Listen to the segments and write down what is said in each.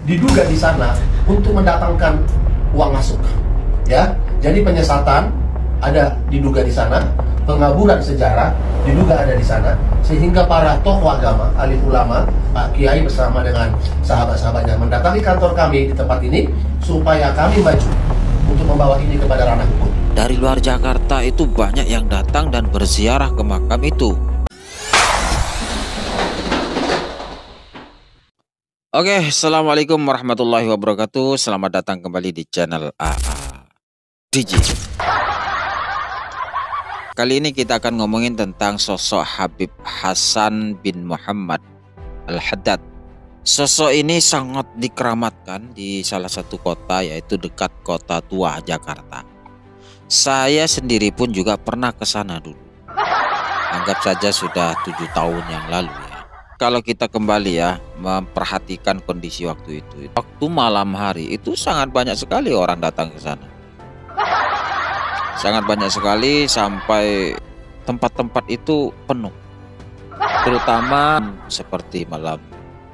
diduga di sana untuk mendatangkan uang masuk. Ya, jadi penyesatan ada diduga di sana, pengaburan sejarah diduga ada di sana, sehingga para tokoh agama, alim ulama, Pak Kiai bersama dengan sahabat-sahabatnya mendatangi kantor kami di tempat ini supaya kami maju untuk membawa ini kepada ranah hukum. Dari luar Jakarta itu banyak yang datang dan berziarah ke makam itu. Oke, assalamualaikum warahmatullahi wabarakatuh. Selamat datang kembali di channel AA DJ. Kali ini kita akan ngomongin tentang sosok Habib Hasan bin Muhammad Al-Haddad. Sosok ini sangat dikeramatkan di salah satu kota, yaitu dekat Kota Tua, Jakarta. Saya sendiri pun juga pernah ke sana dulu. Anggap saja sudah 7 tahun yang lalu ya. Kalau kita kembali ya memperhatikan kondisi waktu itu, waktu malam hari itu sangat banyak sekali orang datang ke sana. Sangat banyak sekali sampai tempat-tempat itu penuh. Terutama seperti malam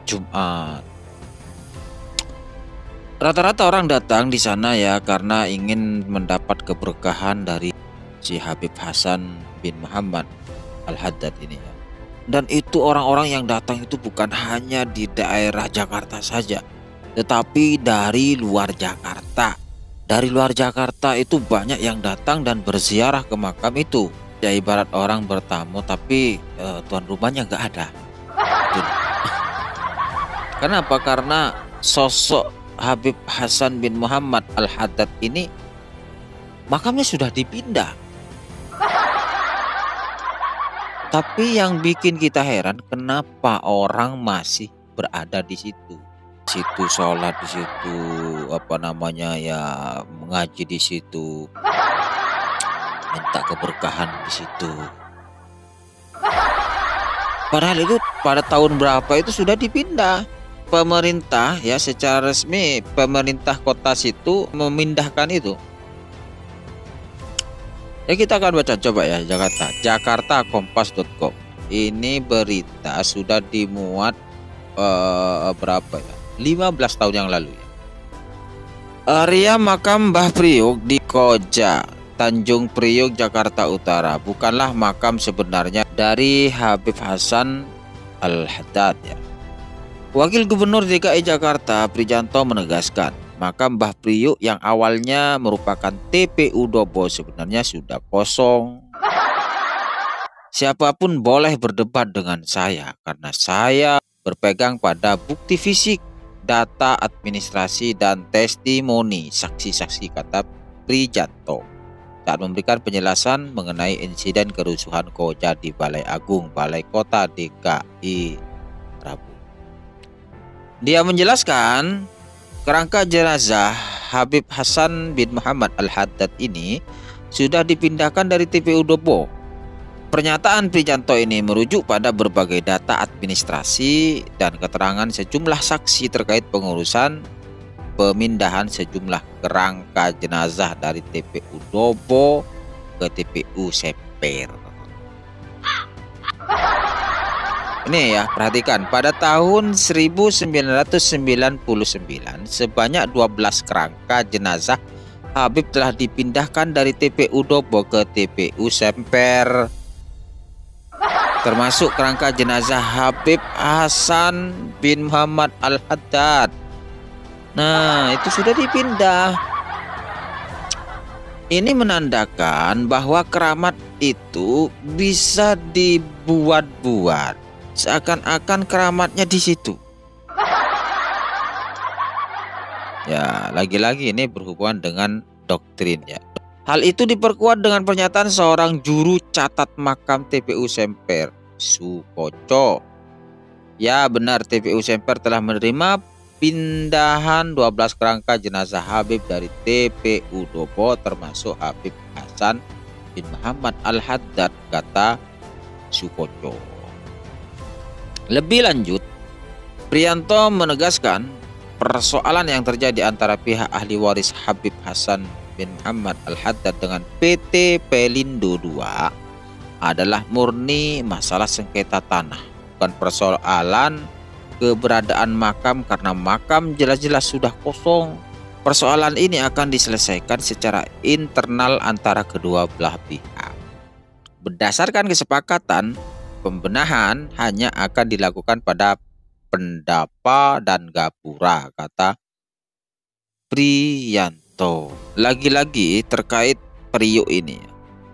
Jumat. Rata-rata orang datang di sana ya karena ingin mendapat keberkahan dari si Habib Hasan bin Muhammad Al-Haddad ini ya. Dan itu orang-orang yang datang itu bukan hanya di daerah Jakarta saja, tetapi dari luar Jakarta. Dari luar Jakarta itu banyak yang datang dan berziarah ke makam itu. Ya ibarat orang bertamu tapi tuan rumahnya nggak ada. Kenapa? Karena sosok Habib Hasan bin Muhammad Al-Haddad ini makamnya sudah dipindah. Tapi yang bikin kita heran, kenapa orang masih berada di situ. Situ sholat di situ, mengaji di situ, minta keberkahan di situ. Padahal itu pada tahun berapa itu sudah dipindah. Pemerintah ya secara resmi pemerintah kota situ memindahkan itu. Ya kita akan baca coba ya jakartakompas.com. Ini berita sudah dimuat berapa ya? 15 tahun yang lalu ya. Area makam Mbah Priuk di Koja, Tanjung Priuk, Jakarta Utara bukanlah makam sebenarnya dari Habib Hasan Al-Haddad ya. Wakil Gubernur DKI Jakarta Prijanto menegaskan, makam Mbah Priuk yang awalnya merupakan TPU Dobo sebenarnya sudah kosong. Siapapun boleh berdebat dengan saya karena saya berpegang pada bukti fisik, data administrasi dan testimoni saksi-saksi, kata Prijanto saat memberikan penjelasan mengenai insiden kerusuhan Koja di Balai Agung, Balai Kota DKI Rabu. Dia menjelaskan kerangka jenazah Habib Hasan bin Muhammad Al-Haddad ini sudah dipindahkan dari TPU Dobo. Pernyataan Prijanto ini merujuk pada berbagai data administrasi dan keterangan sejumlah saksi terkait pengurusan pemindahan sejumlah kerangka jenazah dari TPU Dobo ke TPU Semper. Ini ya, perhatikan, pada tahun 1999 sebanyak 12 kerangka jenazah Habib telah dipindahkan dari TPU Dobo ke TPU Semper, termasuk kerangka jenazah Habib Hasan bin Muhammad Al-Haddad. Nah, itu sudah dipindah. Ini menandakan bahwa keramat itu bisa dibuat-buat. Seakan-akan keramatnya di situ. Ya, lagi-lagi ini berhubungan dengan doktrin ya. Hal itu diperkuat dengan pernyataan seorang juru catat makam TPU Semper, Sukoco. Ya, benar, TPU Semper telah menerima pindahan 12 kerangka jenazah Habib dari TPU Dobo termasuk Habib Hasan bin Muhammad Al-Haddad, kata Sukoco. Lebih lanjut, Prijanto menegaskan persoalan yang terjadi antara pihak ahli waris Habib Hasan bin Muhammad Al-Haddad dengan PT Pelindo II adalah murni masalah sengketa tanah, bukan persoalan keberadaan makam karena makam jelas-jelas sudah kosong. Persoalan ini akan diselesaikan secara internal antara kedua belah pihak. Berdasarkan kesepakatan, pembenahan hanya akan dilakukan pada Pendapa dan Gapura, kata Priyanto. Lagi-lagi terkait Priuk ini,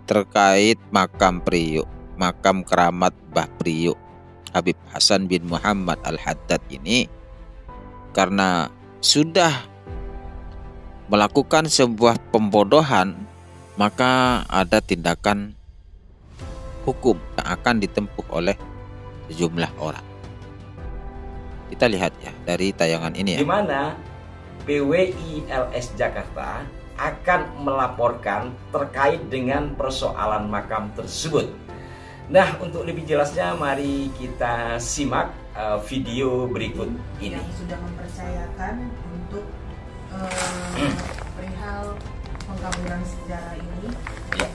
terkait makam Priuk, makam keramat Mbah Priuk Habib Hasan bin Muhammad Al-Haddad ini, karena sudah melakukan sebuah pembodohan, maka ada tindakan hukum yang akan ditempuh oleh sejumlah orang. Kita lihat ya dari tayangan ini ya. Di mana PWILS Jakarta akan melaporkan terkait dengan persoalan makam tersebut. Nah, untuk lebih jelasnya mari kita simak video berikut ini. Yang sudah mempercayakan untuk perihal pengkaburan sejarah ini, Ya.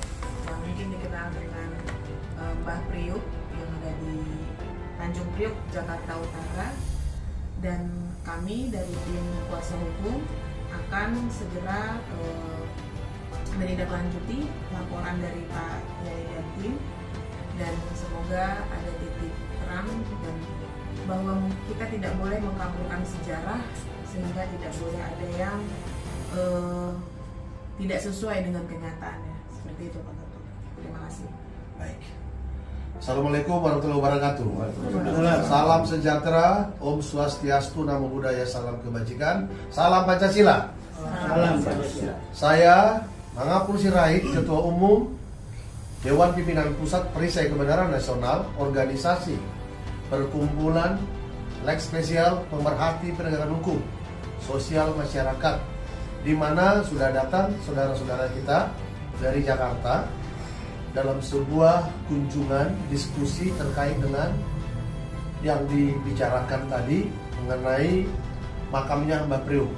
yang mungkin dikenal dengan Mbah Priuk yang ada di Tanjung Priuk, Jakarta Utara. Dan kami dari tim kuasa hukum akan segera menindaklanjuti laporan dari Pak Yai dan tim, dan semoga ada titik terang dan bahwa kita tidak boleh mengkaburkan sejarah, sehingga tidak boleh ada yang tidak sesuai dengan kenyataannya. Seperti itu Pak Ketua. Terima kasih. Baik. Assalamualaikum warahmatullahi wabarakatuh. Salam sejahtera, Om Swastiastu, Namo Buddhaya, salam kebajikan, salam Pancasila. Salam Pancasila. Saya Mangapul Sirait, Ketua Umum Dewan Pimpinan Pusat Perisai Kebenaran Nasional, Organisasi Perkumpulan Leg Spesial Pemerhati Penegakan Hukum Sosial Masyarakat, di mana sudah datang saudara-saudara kita dari Jakarta dalam sebuah kunjungan diskusi terkait dengan yang dibicarakan tadi mengenai makamnya Mbah Priuk,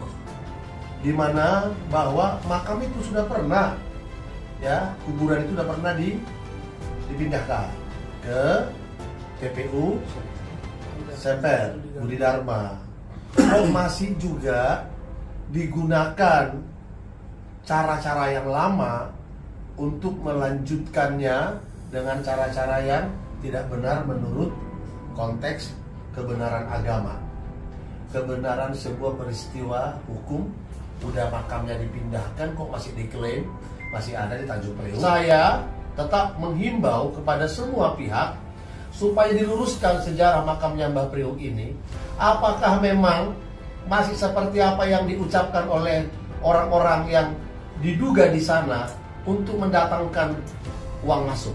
di mana bahwa makam itu sudah pernah, ya, kuburan itu sudah pernah dipindahkan ke TPU Semper Budi Dharma. Kok masih juga digunakan cara-cara yang lama untuk melanjutkannya dengan cara-cara yang tidak benar menurut konteks kebenaran agama, kebenaran sebuah peristiwa hukum. Udah makamnya dipindahkan kok masih diklaim masih ada di Tanjung Priuk. Saya tetap menghimbau kepada semua pihak supaya diluruskan sejarah makamnya Mbah Priuk ini. Apakah memang masih seperti apa yang diucapkan oleh orang-orang yang diduga di sana untuk mendatangkan uang masuk,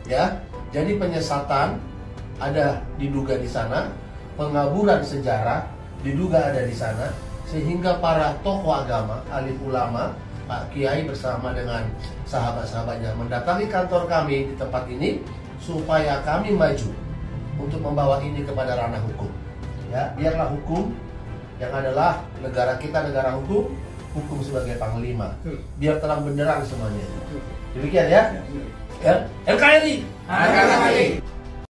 ya? Jadi penyesatan ada diduga di sana, pengaburan sejarah diduga ada di sana, sehingga para tokoh agama, alim ulama, Pak Kiai bersama dengan sahabat-sahabatnya mendatangi kantor kami di tempat ini supaya kami maju untuk membawa ini kepada ranah hukum. Ya, biarlah hukum yang adalah negara kita, negara hukum, hukum sebagai panglima. Biar terang benderang semuanya. Demikian ya. NKRI.